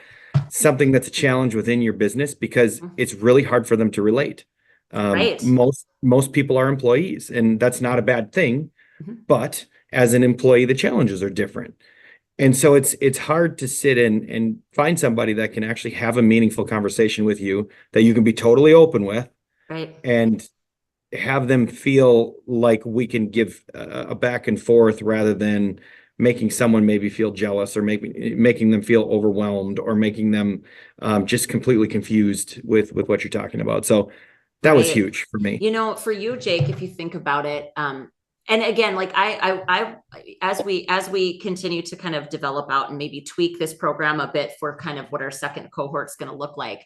something that's a challenge within your business, because it's really hard for them to relate. Right. Most people are employees, and that's not a bad thing, but as an employee, the challenges are different. And so it's hard to sit and find somebody that can actually have a meaningful conversation with you, that you can be totally open with, Right. and have them feel like we can give a back and forth, rather than making someone maybe feel jealous, or making them feel overwhelmed, or making them just completely confused with what you're talking about. So that was Right. huge for me. For you, Jake, if you think about it, and again, like I as we continue to kind of develop out and maybe tweak this program a bit for kind of what our second cohort is going to look like,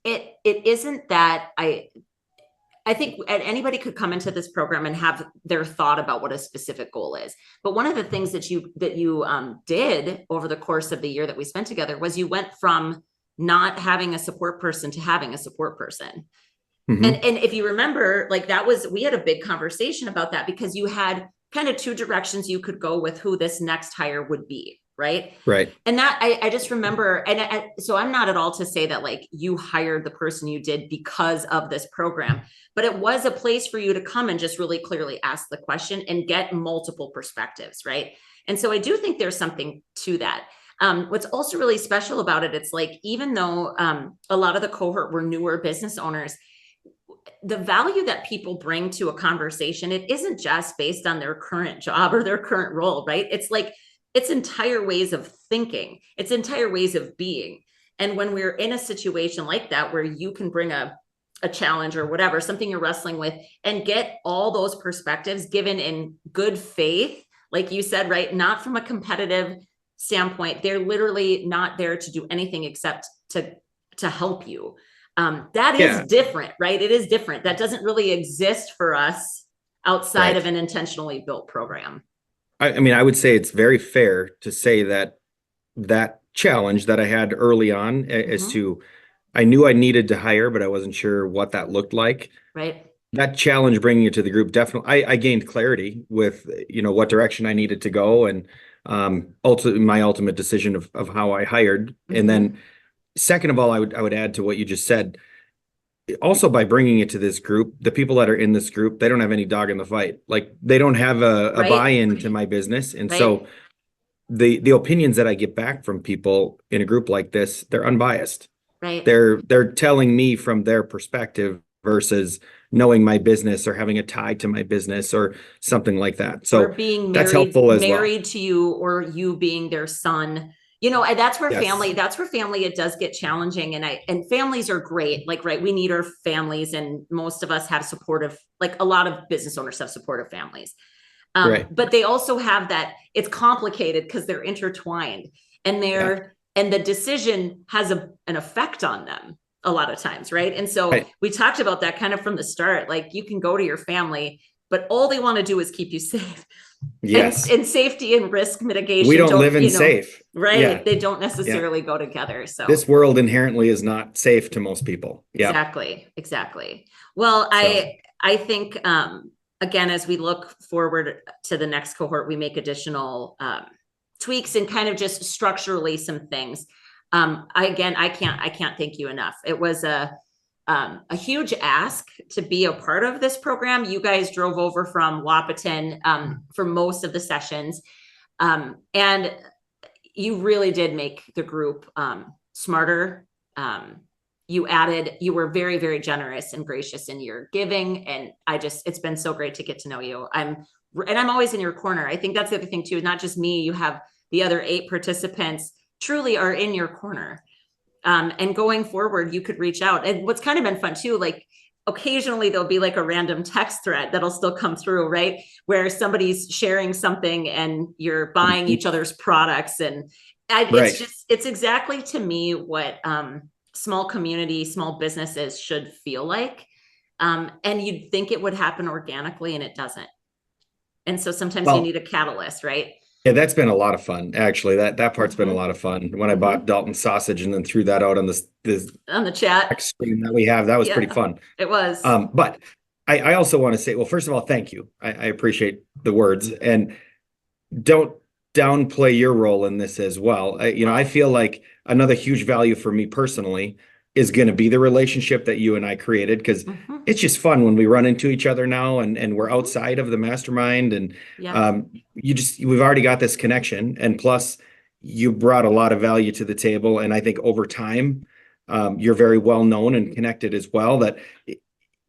it isn't that I think anybody could come into this program and have their thought about what a specific goal is. But one of the things that you did over the course of the year that we spent together was you went from not having a support person to having a support person. And if you remember, like we had a big conversation about that, because you had kind of 2 directions you could go with who this next hire would be. Right. Right. And that I just remember, so I'm not at all to say that like you hired the person you did because of this program, but it was a place for you to come and just really clearly ask the question and get multiple perspectives. Right. And so I do think there's something to that. What's also really special about it, it's like, even though a lot of the cohort were newer business owners, the value that people bring to a conversation, it isn't just based on their current job or their current role, right? It's like, it's entire ways of thinking, it's entire ways of being. And when we're in a situation like that, where you can bring a challenge or whatever, something you're wrestling with, and get all those perspectives given in good faith, like you said, right? Not from a competitive standpoint. They're literally not there to do anything except to help you. That is different, right? It is different. That doesn't really exist for us outside Right. of an intentionally built program. I mean, I would say it's very fair to say that that challenge that I had early on as Mhm. to, I knew I needed to hire, but I wasn't sure what that looked like. Right. That challenge bringing it to the group, definitely, I gained clarity with, what direction I needed to go, and ultimately my ultimate decision of how I hired. And Mhm. then second of all, I would add to what you just said. Also, by bringing it to this group, the people that are in this group, they don't have any dog in the fight. Like, they don't have a Right. buy-in to my business. And Right. so the opinions that I get back from people in a group like this, they're unbiased. Right. They're telling me from their perspective versus knowing my business or having a tie to my business or something like that. Or So being that's married, helpful as well. married to you, or you being their son. And that's where Yes. family, it does get challenging. And families are great. Like, right, we need our families, and most of us have supportive, like a lot of business owners have supportive families. Right. But they also have that, it's complicated because they're intertwined, and and the decision has an effect on them a lot of times. Right. And so Right. we talked about that kind of from the start. Like, you can go to your family, but all they want to do is keep you safe. Yes. And safety and risk mitigation. We don't live in safe. Right. Yeah. They don't necessarily go together. So This world inherently is not safe to most people. Yeah. exactly. Well, I think, again, as we look forward to the next cohort, we make additional tweaks and kind of just structurally some things. I can't thank you enough. It was a huge ask to be a part of this program. You guys drove over from Wapaton for most of the sessions, and you really did make the group smarter. You were very, very generous and gracious in your giving. And it's been so great to get to know you. I'm always in your corner. I think that's the other thing too, not just me, you have the other 8 participants truly are in your corner. And going forward, you could reach out. And what's kind of been fun too, like occasionally there'll be like a random text thread that'll still come through, right? Where somebody's sharing something and you're buying each other's products. And Right. it's exactly to me what small community, small businesses should feel like. And you'd think it would happen organically, and it doesn't. And so sometimes you need a catalyst, right? Yeah, that's been a lot of fun. Actually, that part's been a lot of fun. When I Mhm. bought Dalton sausage and then threw that out on this On the chat. screen that we have, that was pretty Yeah. fun. It was. But I also want to say, well, first of all, thank you. I appreciate the words, and don't downplay your role in this as well. I feel like another huge value for me personally is going to be the relationship that you and I created, because Mhm. it's just fun when we run into each other now and we're outside of the mastermind, and Yeah. we've already got this connection, and plus you brought a lot of value to the table. And I think over time, you're very well known and connected as well, that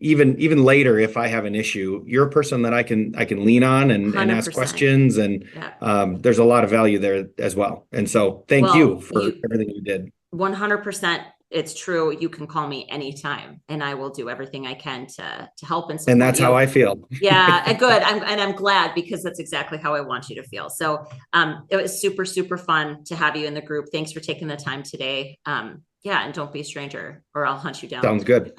even later, if I have an issue, you're a person that I can lean on and ask 100%. questions. And Yeah. there's a lot of value there as well. And so thank you for everything you did. 100%. It's true. You can call me anytime, and I will do everything I can to help and support And that's you. how I feel. Yeah, good. I'm glad, because that's exactly how I want you to feel. So it was super, super fun to have you in the group. Thanks for taking the time today. Yeah, and don't be a stranger, or I'll hunt you down. Sounds good.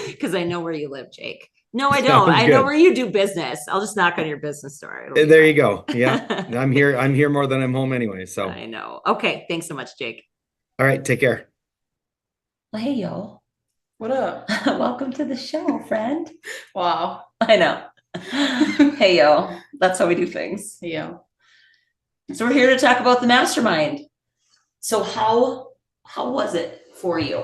Because I know where you live, Jake. No, I don't. I know where you do business. I'll just knock on your business door. There you go. Yeah, I'm here more than I'm home anyway. So I know. Okay, thanks so much, Jake. All right, take care. Well, hey, y'all. What up? Welcome to the show, friend. Wow. I know. Hey, yo. That's how we do things. Yeah. So we're here to talk about the mastermind. So how was it for you?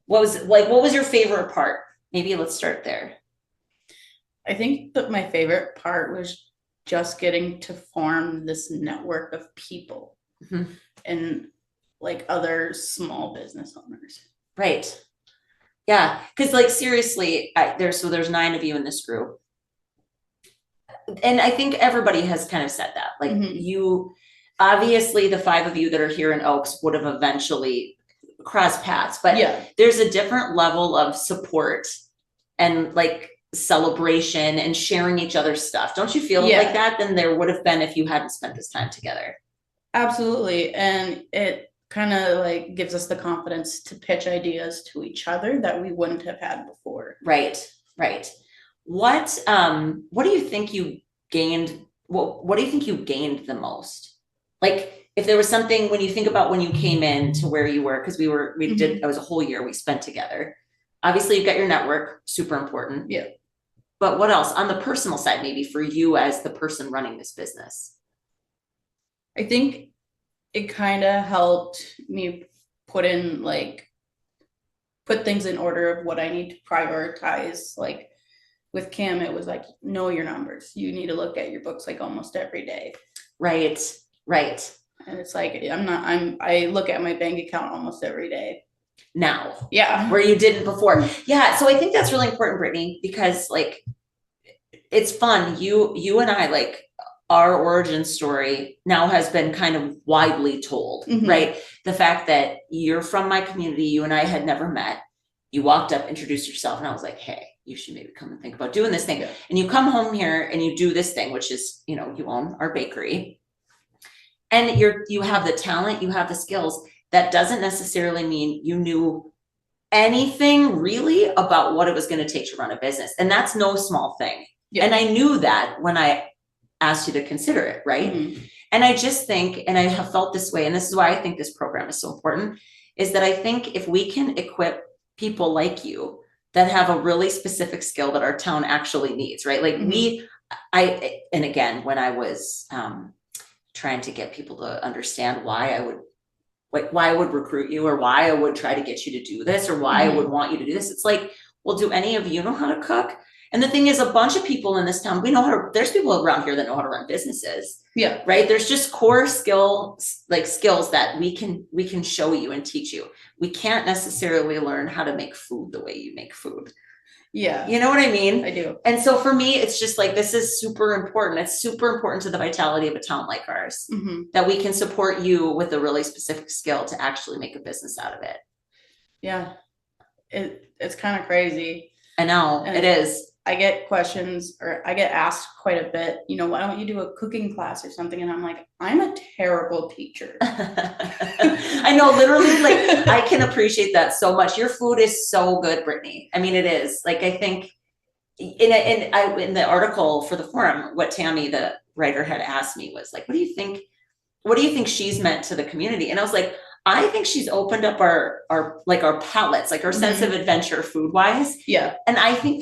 What was your favorite part? Maybe let's start there. I think that my favorite part was just getting to form this network of people and like other small business owners. Right. Yeah. Because like seriously, there's 9 of you in this group. And I think everybody has kind of said that. Like you, obviously the 5 of you that are here in Oaks would have eventually crossed paths, but there's a different level of support and like celebration and sharing each other's stuff. Don't you feel like that than there would have been if you hadn't spent this time together? Absolutely. And it kind of like gives us the confidence to pitch ideas to each other that we wouldn't have had before. Right. what do you think you gained? What do you think you gained the most? Like, if there was something, when you think about when you came in to where you were, because it was a whole year we spent together. Obviously, you've got your network, super important. Yeah. But what else on the personal side, maybe for you as the person running this business? I think it kind of helped me put things in order of what I need to prioritize. Like with Kim, it was like, know your numbers. You need to look at your books like almost every day. Right. And it's like, I look at my bank account almost every day. Now. Yeah. Where you didn't before. Yeah. So I think that's really important, Brittany, because like, it's fun. You and I, like, our origin story now has been kind of widely told, right? The fact that you're from my community, you and I had never met. You walked up, introduced yourself, and I was like, hey, you should maybe come and think about doing this thing. Yeah. And you come home here and you do this thing, which is, you own our bakery. And you have the talent, you have the skills. That doesn't necessarily mean you knew anything really about what it was going to take to run a business. And that's no small thing. Yeah. And I knew that when I asked you to consider it, right? And I just think, and I have felt this way, and this is why I think this program is so important, is that I think if we can equip people like you that have a really specific skill that our town actually needs, right? Like and again, when I was trying to get people to understand why I would recruit you, or why I would try to get you to do this, or why I would want you to do this. It's like, well, do any of you know how to cook? And the thing is, a bunch of people in this town, there's people around here that know how to run businesses. Yeah. Right. There's just core skills that we can show you and teach you. We can't necessarily learn how to make food the way you make food. Yeah. You know what I mean? I do. And so for me, it's just like, this is super important. It's super important to the vitality of a town like ours, that we can support you with a really specific skill to actually make a business out of it. Yeah. It's kind of crazy. I know. And it is. I get questions, or I get asked quite a bit, why don't you do a cooking class or something? And I'm like, I'm a terrible teacher. I know, literally, like, I can appreciate that so much. Your food is so good, Brittany. I mean, it is. Like, I think in the article for the forum, what Tammy, the writer, had asked me was like, what do you think she's meant to the community? And I was like, I think she's opened up our palates, like our sense of adventure food wise. Yeah. And I think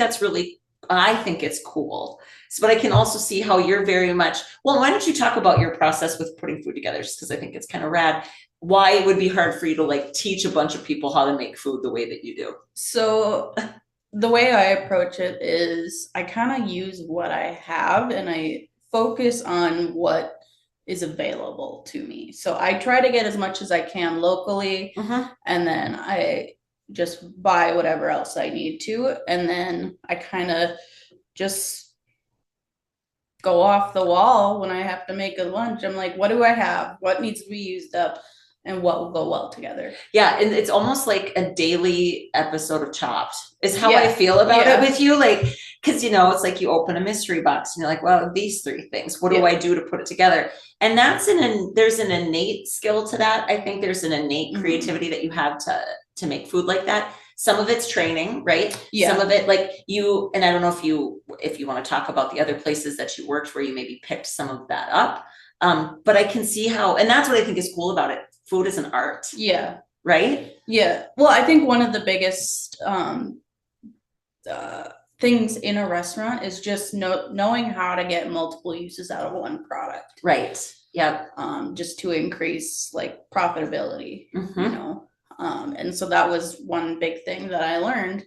I think it's cool. But I can also see how you're very much, well, why don't you talk about your process with putting food together? Just because I think it's kind of rad. Why it would be hard for you to like teach a bunch of people how to make food the way that you do. So the way I approach it is I kind of use what I have and I focus on what is available to me. So I try to get as much as I can locally, and then I just buy whatever else I need to. And then I kind of just go off the wall when I have to make a lunch. I'm like, what do I have? What needs to be used up? And what will go well together? Yeah. And it's almost like a daily episode of Chopped is how I feel about it with you. Like, cause it's like you open a mystery box and you're like, well, these 3 things, what do I do to put it together? And there's an innate skill to that. I think there's an innate creativity that you have to make food like that. Some of it's training, right? Yeah. Some of it, like you, and I don't know if you want to talk about the other places that you worked where you maybe picked some of that up. But I can see how, and that's what I think is cool about it. Food is an art. Yeah. Right? Yeah. Well, I think one of the biggest things in a restaurant is just knowing how to get multiple uses out of one product. Right. Yeah. Just to increase like profitability, and so that was one big thing that I learned.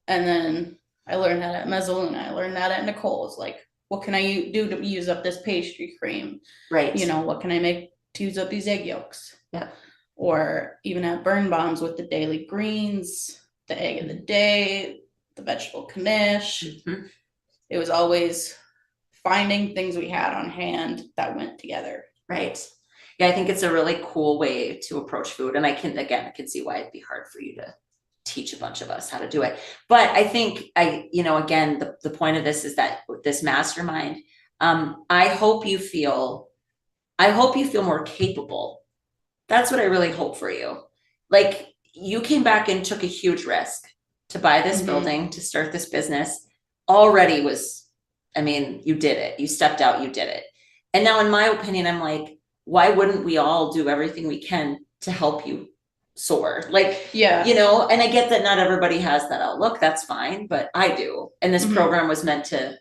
And then I learned that at Mezzaluna. I learned that at Nicole's. Like, what can I do to use up this pastry cream? Right. What can I make to use up these egg yolks? Yeah. Or even at Burn Bombs with the daily greens, the egg of the day, the vegetable knish. It was always finding things we had on hand that went together. Right. Yeah, I think it's a really cool way to approach food. And I can see why it'd be hard for you to teach a bunch of us how to do it. But I think again, the point of this is that with this mastermind, I hope you feel more capable. That's what I really hope for you. Like, you came back and took a huge risk to buy this building, to start this business. already was, I mean, you did it, you stepped out, you did it. And now in my opinion, I'm like, why wouldn't we all do everything we can to help you soar? Like, Yeah. you know, and I get that not everybody has that outlook. That's fine, but I do. And this program was meant to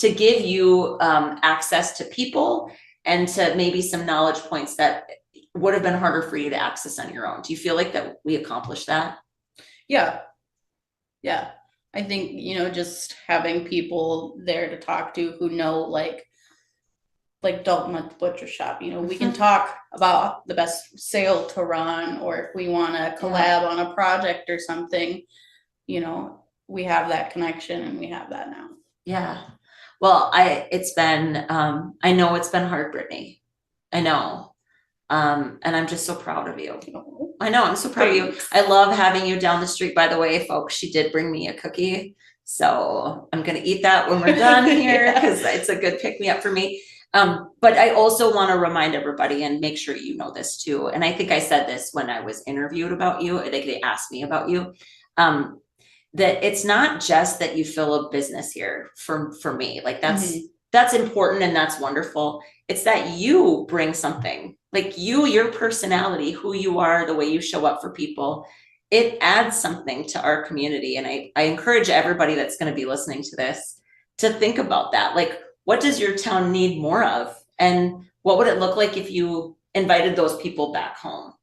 give you access to people and to maybe some knowledge points that would have been harder for you to access on your own. Do you feel like that we accomplished that? Yeah. Yeah. I think, you know, just having people there to talk to who know, like Dalton at the butcher shop, you know, we can talk about the best sale to run, or if we want to collab on a project or something, you know, we have that connection and we have that now. Yeah. Well, it's been, I know it's been hard, Brittany. I know. And I'm just so proud of you. I know, I'm so proud of you. I love having you down the street, by the way, folks. She did bring me a cookie. So I'm going to eat that when we're done here because it's a good pick me up for me. But I also want to remind everybody and make sure you know this too. And I think I said this when I was interviewed about you, like they asked me about you, that it's not just that you fill a business here for me. Like that's important and that's wonderful. It's that you bring something, like your personality, who you are, the way you show up for people. It adds something to our community. And I encourage everybody that's going to be listening to this to think about that. Like, what does your town need more of? And what would it look like if you invited those people back home?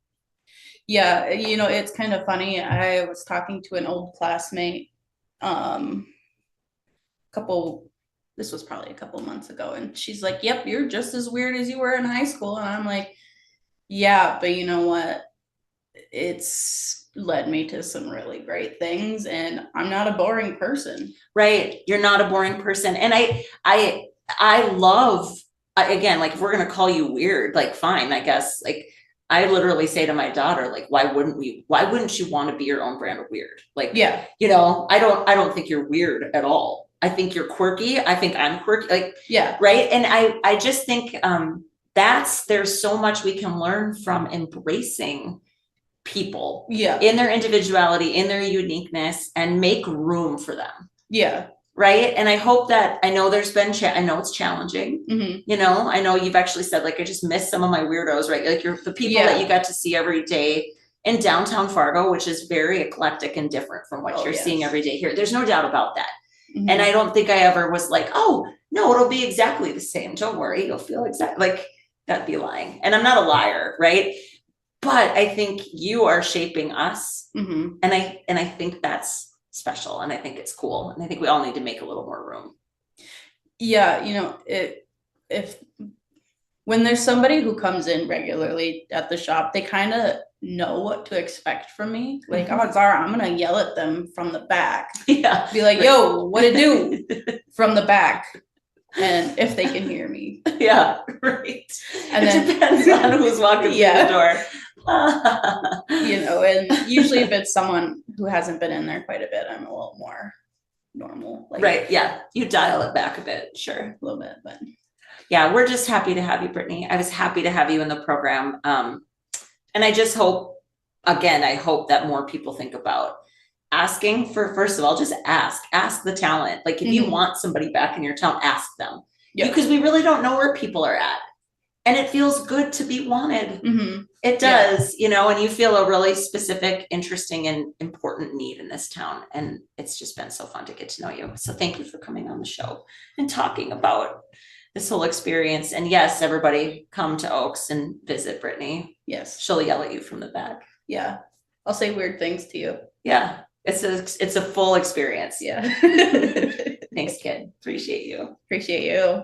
Yeah, you know, it's kind of funny. I was talking to an old classmate this was probably a couple months ago, and she's like, yep, you're just as weird as you were in high school. And I'm like, yeah, but you know what? It's led me to some really great things, and I'm not a boring person. Right. You're not a boring person. And I love, again, like if we're going to call you weird, like fine, I guess, like I literally say to my daughter, like, why wouldn't you want to be your own brand of weird? Like, yeah, you know, I don't think you're weird at all. I think you're quirky. I think I'm quirky. Like, yeah. Right. And I just think, there's so much we can learn from embracing people in their individuality, in their uniqueness, and make room for them. Yeah. Right. And I hope that, I know there's been, I know it's challenging, you know, I know you've actually said, like, I just miss some of my weirdos, right? Like the people that you got to see every day in downtown Fargo, which is very eclectic and different from what you're seeing every day here. There's no doubt about that. And I don't think I ever was like, oh no, it'll be exactly the same. Don't worry. You'll feel exactly like that'd be lying. And I'm not a liar. Right. But I think you are shaping us. And I think that's special. And I think it's cool. And I think we all need to make a little more room. Yeah. You know, when there's somebody who comes in regularly at the shop, they kind of know what to expect from me. Like, oh, Zara, I'm going to yell at them from the back. Yeah. Be like, yo, what it do from the back? And if they can hear me. Yeah. Right. And it depends on who's walking through the door. You know, and usually if it's someone who hasn't been in there quite a bit, I'm a little more normal. Like, right. Yeah. You dial it back a bit. Sure. A little bit, but yeah, we're just happy to have you, Brittany. I was happy to have you in the program. And I just hope, again, I hope that more people think about asking for, first of all, just ask the talent. Like if you want somebody back in your town, ask them. Because we really don't know where people are at. And it feels good to be wanted. It does, you know, and you feel a really specific, interesting, and important need in this town. And it's just been so fun to get to know you. So thank you for coming on the show and talking about this whole experience. And yes, everybody come to Oaks and visit Brittany. Yes. She'll yell at you from the back. Yeah. I'll say weird things to you. Yeah. It's a full experience. Yeah. Thanks, kid. Appreciate you. Appreciate you.